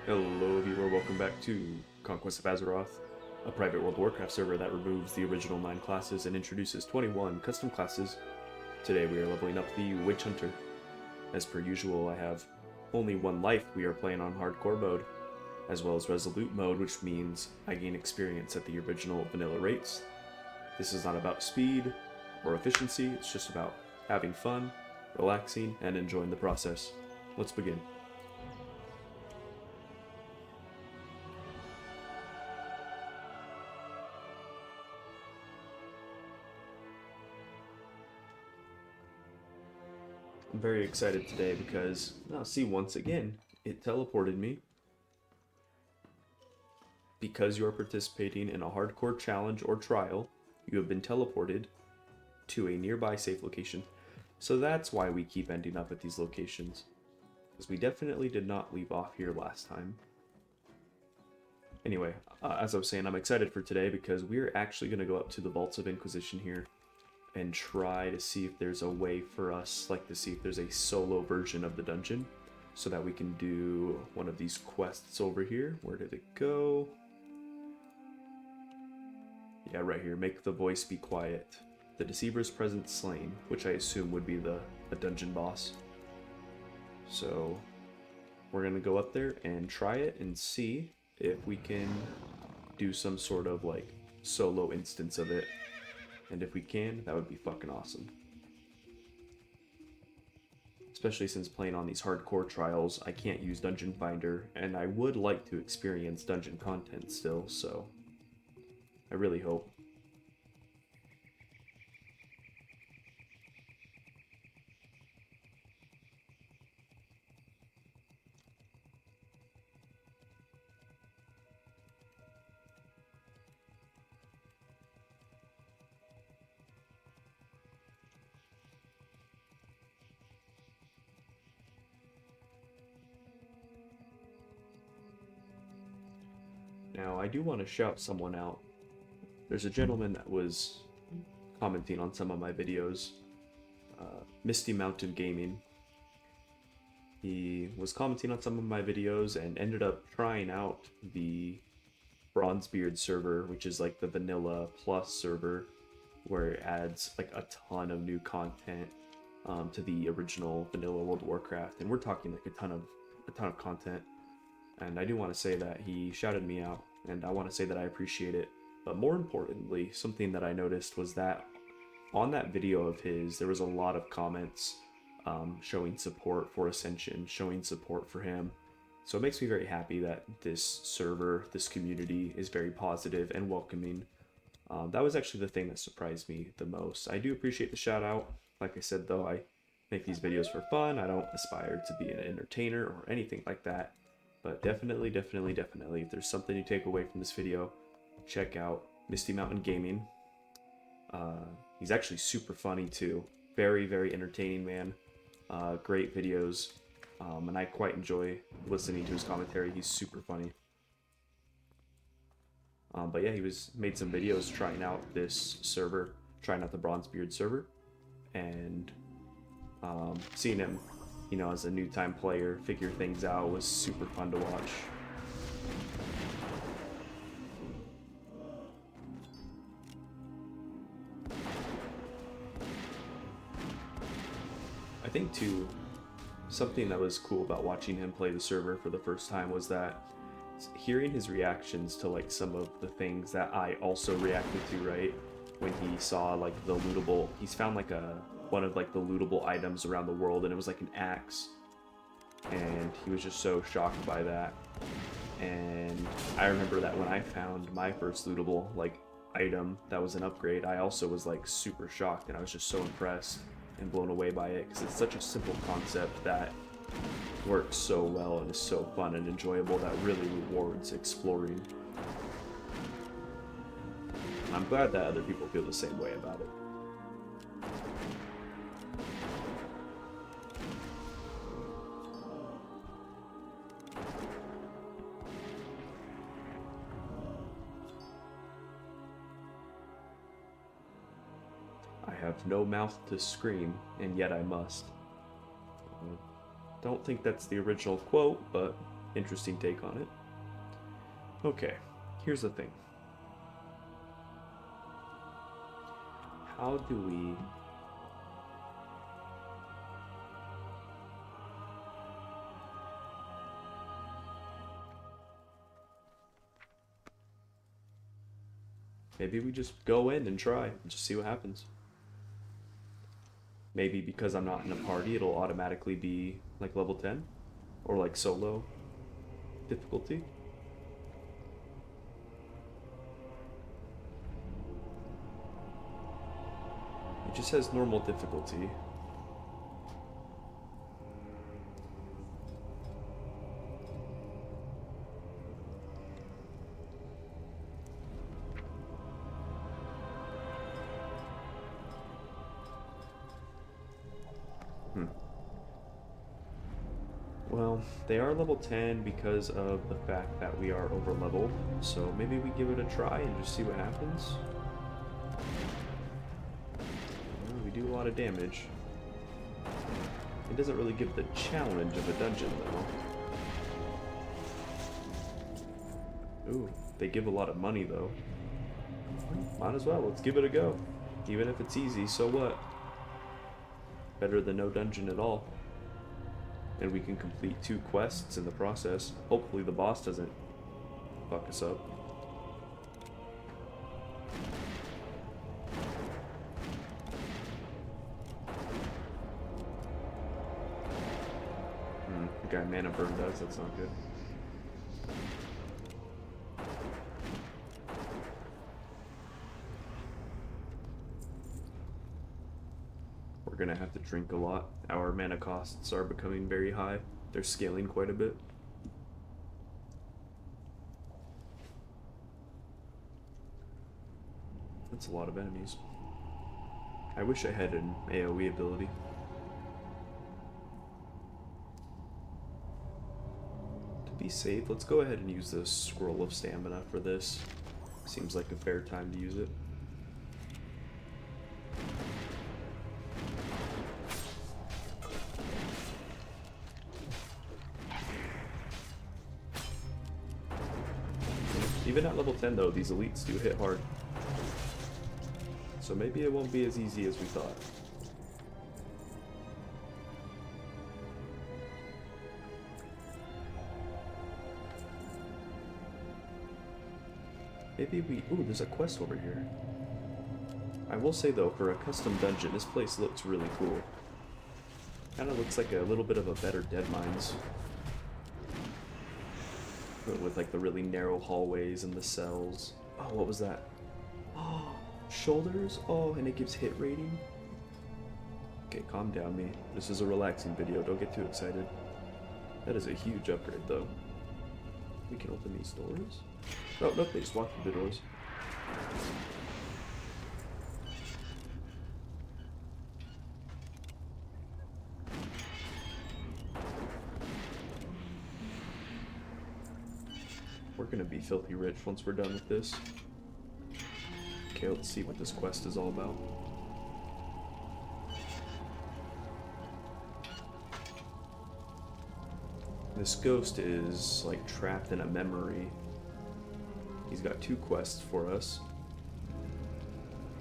Hello viewer, welcome back to Conquest of Azeroth, a private World of Warcraft server that removes the original 9 classes and introduces 21 custom classes. Today we are leveling up the Witch Hunter. As per usual, I have only one life. We are playing on Hardcore mode, as well as Resolute mode, which means I gain experience at the original vanilla rates. This is not about speed or efficiency, it's just about having fun, relaxing, and enjoying the process. Let's begin. I'm very excited today because, see, once again, it teleported me. Because you are participating in a hardcore challenge or trial, you have been teleported to a nearby safe location. So that's why we keep ending up at these locations. Because we definitely did not leave off here last time. Anyway, as I was saying, I'm excited for today because we're actually going to go up to the Vaults of Inquisition here and try to see if there's a way for us, like to see if there's a solo version of the dungeon so that we can do one of these quests over here. Where did it go? Yeah, right here. Make the voice be quiet. The Deceiver's presence slain, which I assume would be the dungeon boss. So we're gonna go up there and try it and see if we can do some sort of like solo instance of it. And if we can, that would be fucking awesome. Especially since playing on these hardcore trials, I can't use Dungeon Finder, and I would like to experience dungeon content still, so I really hope. Now, I do want to shout someone out. There's a gentleman that was commenting on some of my videos, Misty Mountain Gaming. He was commenting on some of my videos and ended up trying out the Bronzebeard server, which is like the vanilla plus server, where it adds like a ton of new content to the original vanilla World of Warcraft, and we're talking like a ton of content. And I do want to say that he shouted me out, and I want to say that I appreciate it. But more importantly, something that I noticed was that on that video of his, there was a lot of comments showing support for Ascension, showing support for him. So it makes me very happy that this server, this community, is very positive and welcoming. That was actually the thing that surprised me the most. I do appreciate the shout out. Like I said, though, I make these videos for fun. I don't aspire to be an entertainer or anything like that. But definitely, if there's something you take away from this video, check out Misty Mountain Gaming. He's actually super funny too. Very, very entertaining man. Great videos. And I quite enjoy listening to his commentary. He's super funny. But yeah, he made some videos trying out this server, trying out the Bronzebeard server, and seeing him, as a new time player, figure things out was super fun to watch. I think too, something that was cool about watching him play the server for the first time was that hearing his reactions to like some of the things that I also reacted to, right? When he saw like the lootable, he's found like one of like the lootable items around the world, and it was like an axe, and he was just so shocked by that. And I remember that when I found my first lootable like item that was an upgrade, I also was like super shocked, and I was just so impressed and blown away by it because it's such a simple concept that works so well and is so fun and enjoyable that really rewards exploring. I'm glad that other people feel the same way about it. I have no mouth to scream, and yet I must. Don't think that's the original quote, but interesting take on it. Okay, here's the thing. How do we... Maybe we just go in and try and just see what happens. Maybe because I'm not in a party, it'll automatically be like level 10 or like solo difficulty. It just says normal difficulty. Well, they are level 10 because of the fact that we are over leveled, so maybe we give it a try and just see what happens. Well, we do a lot of damage. It doesn't really give the challenge of a dungeon, though. Ooh, they give a lot of money, though. Might as well, let's give it a go. Even if it's easy, so what? Better than no dungeon at all. And we can complete 2 quests in the process. Hopefully the boss doesn't fuck us up. The guy mana burned us, that's not good. We're gonna have to drink a lot. Our mana costs are becoming very high. They're scaling quite a bit. That's a lot of enemies. I wish I had an AoE ability. To be safe, let's go ahead and use the Scroll of Stamina for this. Seems like a fair time to use it. Even at level 10 though, these elites do hit hard. So maybe it won't be as easy as we thought. Maybe we... Ooh, there's a quest over here. I will say though, for a custom dungeon, this place looks really cool. Kinda looks like a little bit of a better Dead Mines. With like the really narrow hallways and the cells. Oh, what was that? Oh, shoulders? Oh, and it gives hit rating? Okay, calm down, me. This is a relaxing video, don't get too excited. That is a huge upgrade though. We can open these doors? Oh, nope, they just walk through the doors. We're gonna be filthy rich once we're done with this. Okay, let's see what this quest is all about. This ghost is like trapped in a memory. He's got 2 quests for us.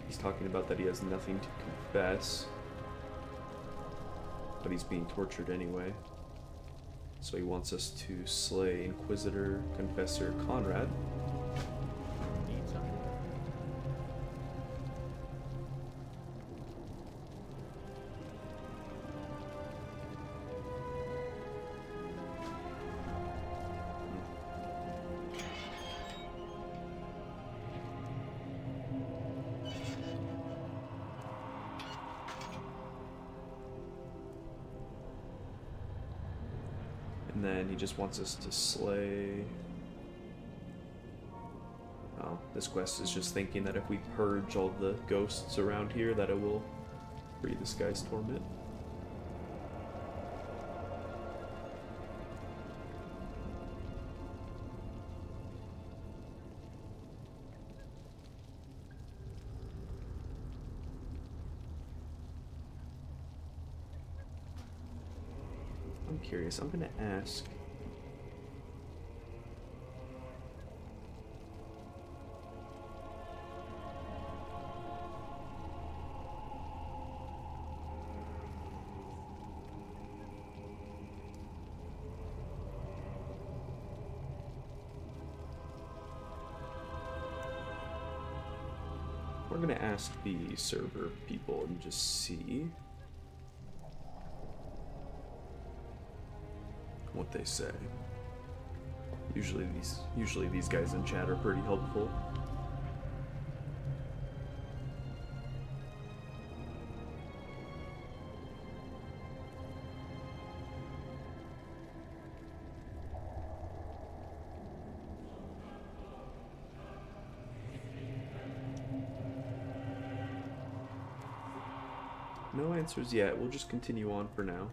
He's talking about that he has nothing to confess, but he's being tortured anyway. So he wants us to slay Inquisitor Confessor Conrad. And then he just wants us to slay... Oh, this quest is just thinking that if we purge all the ghosts around here, that it will free this guy's torment. I'm curious, I'm gonna ask We're gonna ask the server people and just see what they say. Usually these guys in chat are pretty helpful. No answers yet. We'll just continue on for now.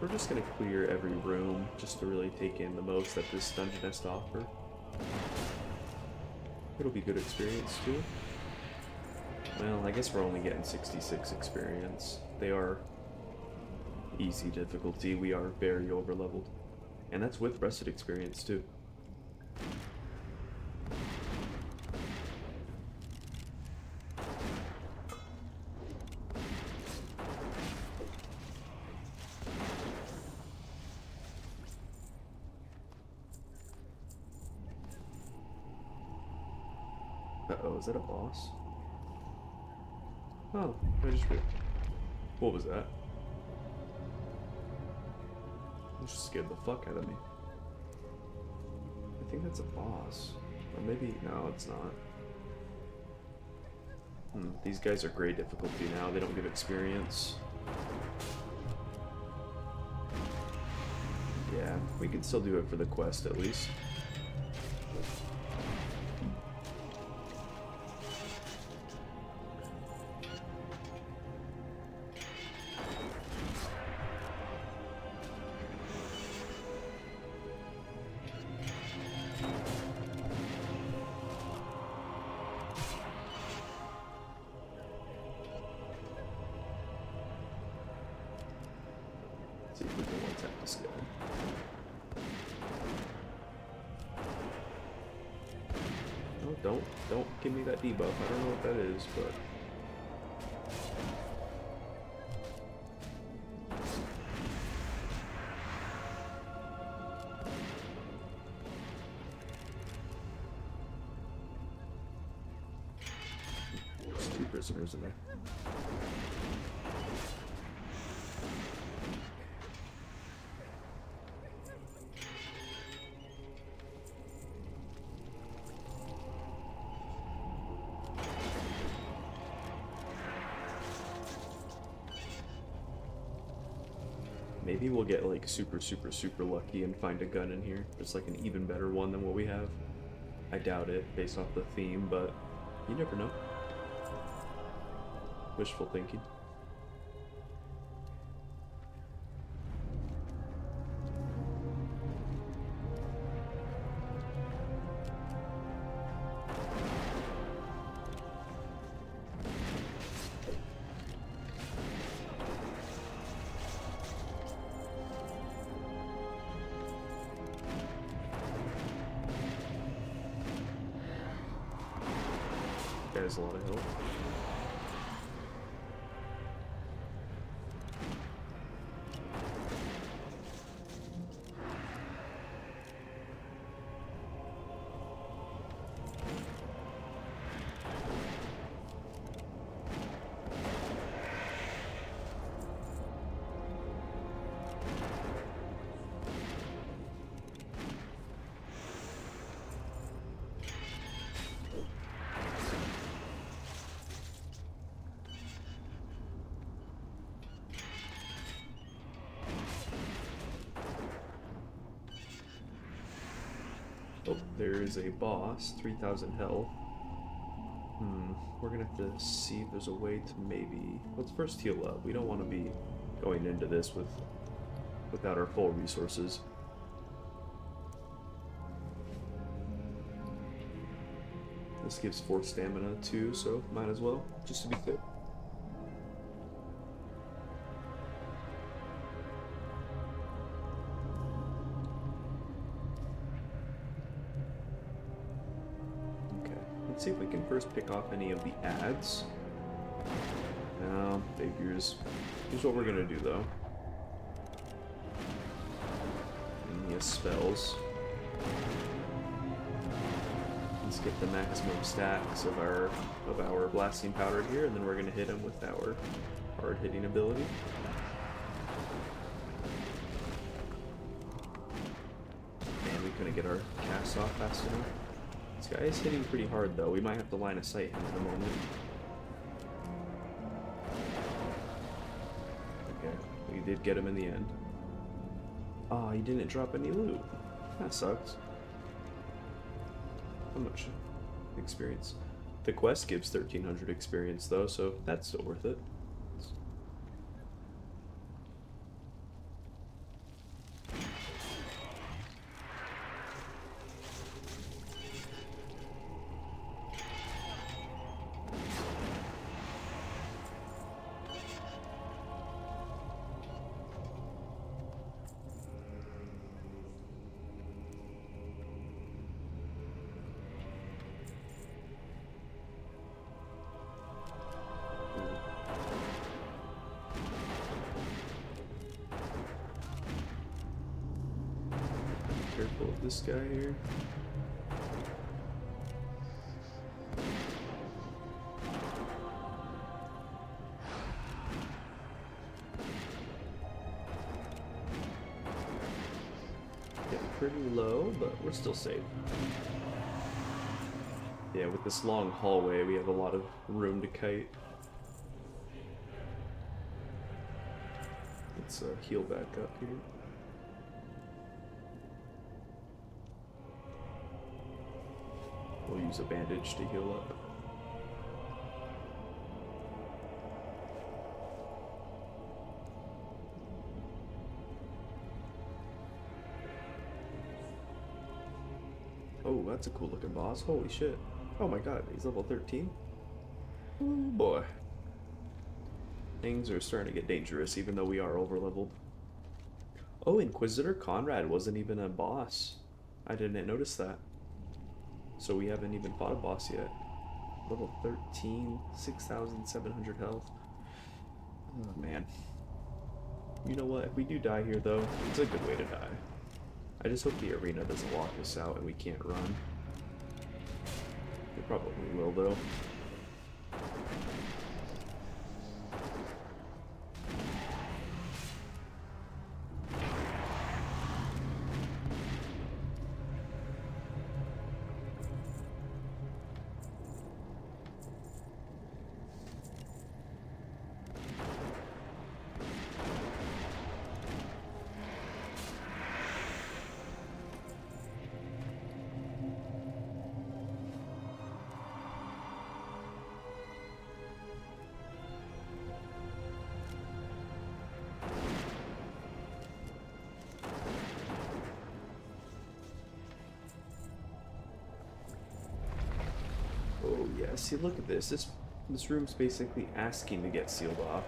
We're just gonna clear every room just to really take in the most that this dungeon has to offer. It'll be good experience too. Well, I guess we're only getting 66 experience. They are easy difficulty. We are very overleveled. And that's with rested experience too. Uh-oh, is that a boss? Oh, I just read. What was that? It just scared the fuck out of me. I think that's a boss. Or maybe, no, it's not. These guys are great difficulty now. They don't give experience. Yeah, we can still do it for the quest at least. See if we can one-tap this guy. No, don't give me that debuff. I don't know what that is, but... There's 2 prisoners in there. Maybe we'll get like super lucky and find a gun in here. It's like an even better one than what we have. I doubt it based off the theme, but you never know. Wishful thinking. There's a lot of health. Oh, there's a boss, 3,000 health. We're gonna have to see if there's a way to maybe... Let's first heal up. We don't want to be going into this without our full resources. This gives 4 stamina too, so might as well, just to be fit. Let's see if we can first pick off any of the ads. No, figures. Here's what we're gonna do though. And he has spells. Let's get the maximum stacks of our blasting powder here, and then we're gonna hit him with our hard hitting ability. Man, we couldn't get our cast off fast enough. This guy is hitting pretty hard though. We might have to line of sight him in a moment. Okay, we did get him in the end. Oh, he didn't drop any loot. That sucks. How much experience? The quest gives 1300 experience though, so that's still worth it. Careful of this guy here. Getting pretty low, but we're still safe. Yeah, with this long hallway, we have a lot of room to kite. Let's heal back up here. We'll use a bandage to heal up. Oh, that's a cool looking boss. Holy shit. Oh my god, he's level 13? Oh boy. Things are starting to get dangerous even though we are over leveled. Oh, Inquisitor Conrad wasn't even a boss. I didn't notice that. So we haven't even fought a boss yet. Level 13, 6,700 health. Oh man. You know what? If we do die here though, it's a good way to die. I just hope the arena doesn't lock us out and we can't run. It probably will though. Oh yeah, see look at this. This room's basically asking to get sealed off.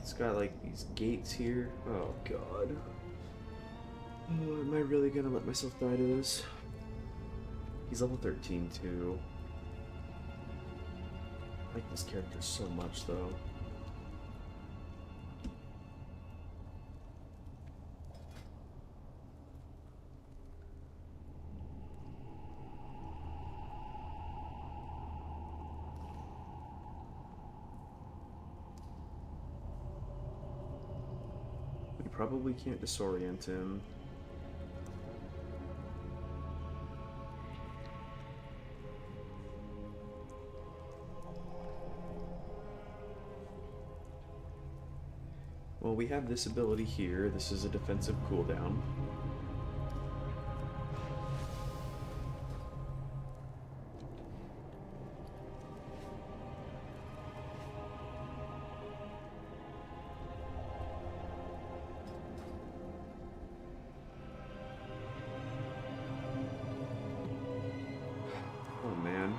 It's got like these gates here. Oh god. Oh, am I really gonna let myself die to this? He's level 13 too. I like this character so much though. Probably can't disorient him. Well, we have this ability here. This is a defensive cooldown.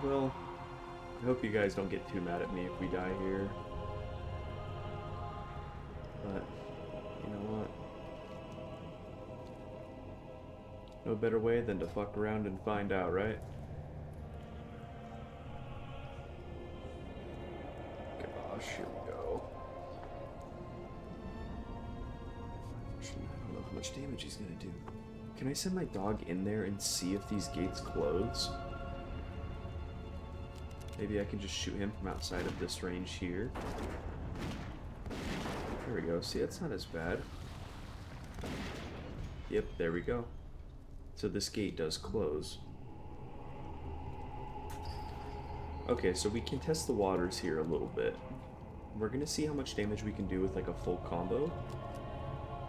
Well, I hope you guys don't get too mad at me if we die here. But, you know what? No better way than to fuck around and find out, right? Gosh, here we go. I don't know how much damage he's gonna do. Can I send my dog in there and see if these gates close? Maybe I can just shoot him from outside of this range here. There we go. See, that's not as bad. Yep, there we go. So this gate does close. Okay, so we can test the waters here a little bit. We're gonna see how much damage we can do with like a full combo,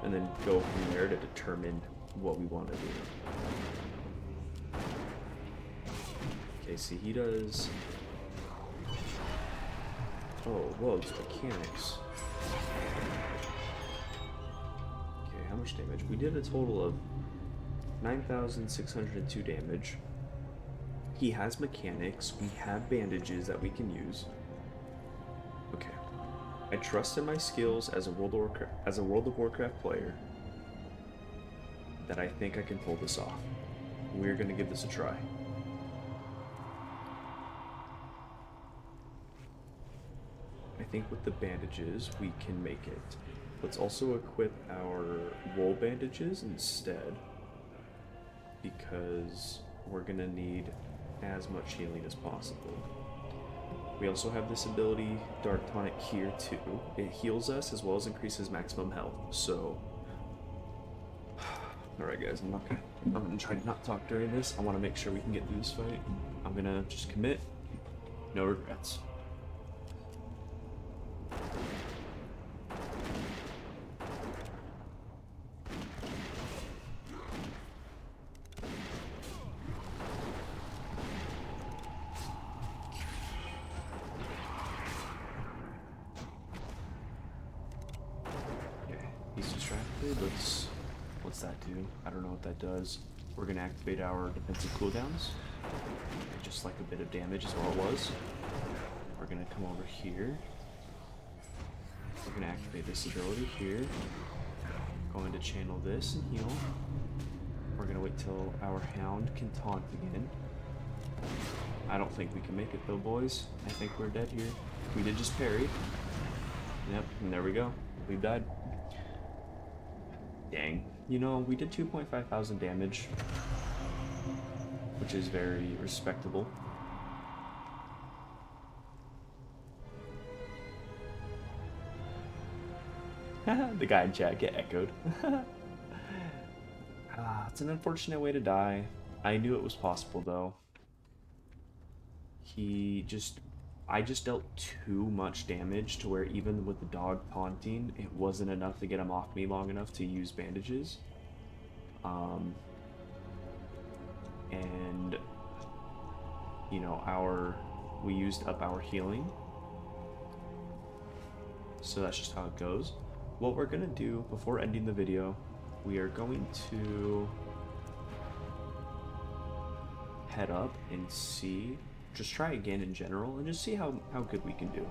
and then go from there to determine what we want to do. Okay, see, he does... Oh, whoa, it's mechanics. Okay, how much damage? We did a total of 9,602 damage. He has mechanics. We have bandages that we can use. Okay. I trust in my skills as a World of Warcraft player that I think I can pull this off. We're gonna give this a try. I think with the bandages, we can make it. Let's also equip our wool bandages instead, because we're gonna need as much healing as possible. We also have this ability, Dark Tonic, here too. It heals us as well as increases maximum health, so... Alright guys, I'm gonna try to not talk during this. I want to make sure we can get through this fight. I'm gonna just commit. No regrets. He's distracted. What's that do? I don't know what that does. We're gonna activate our defensive cooldowns. Just like a bit of damage is all it was. We're gonna come over here. We're gonna activate this ability here. Going to channel this and heal. We're gonna wait till our hound can taunt again. I don't think we can make it though, boys. I think we're dead here. We did just parry. Yep, and there we go. We've died. Dang. You know, we did 2,500 damage, which is very respectable. The guy in chat get echoed. It's an unfortunate way to die. I knew it was possible though. I just dealt too much damage to where even with the dog taunting, it wasn't enough to get him off me long enough to use bandages. And you know, we used up our healing. So that's just how it goes. What we're gonna do before ending the video, we are going to head up and see, just try again in general and just see how good we can do.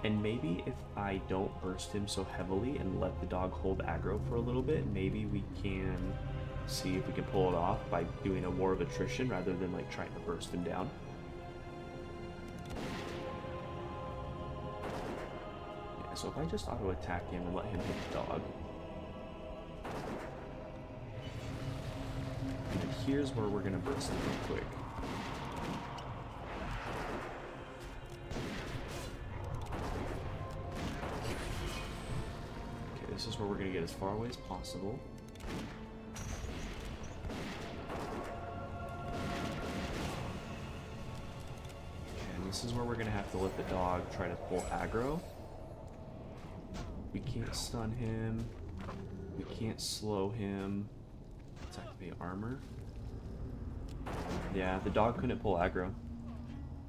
And maybe if I don't burst him so heavily and let the dog hold aggro for a little bit, maybe we can see if we can pull it off by doing a war of attrition rather than like trying to burst him down. Yeah, so if I just auto attack him and let him hit the dog. And here's where we're gonna burst him real quick. This is where we're going to get as far away as possible. And this is where we're going to have to let the dog try to pull aggro. We can't stun him. We can't slow him. Let's activate armor. Yeah, the dog couldn't pull aggro.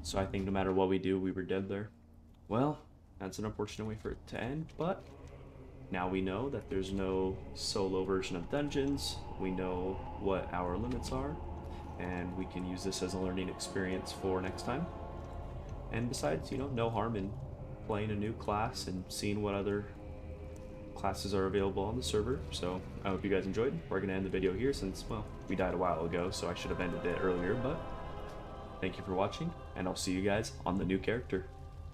So I think no matter what we do, we were dead there. Well, that's an unfortunate way for it to end, but... now we know that there's no solo version of dungeons, we know what our limits are, and we can use this as a learning experience for next time. And besides, you know, no harm in playing a new class and seeing what other classes are available on the server. So I hope you guys enjoyed. We're going to end the video here since, well, we died a while ago, so I should have ended it earlier, but thank you for watching, and I'll see you guys on the new character.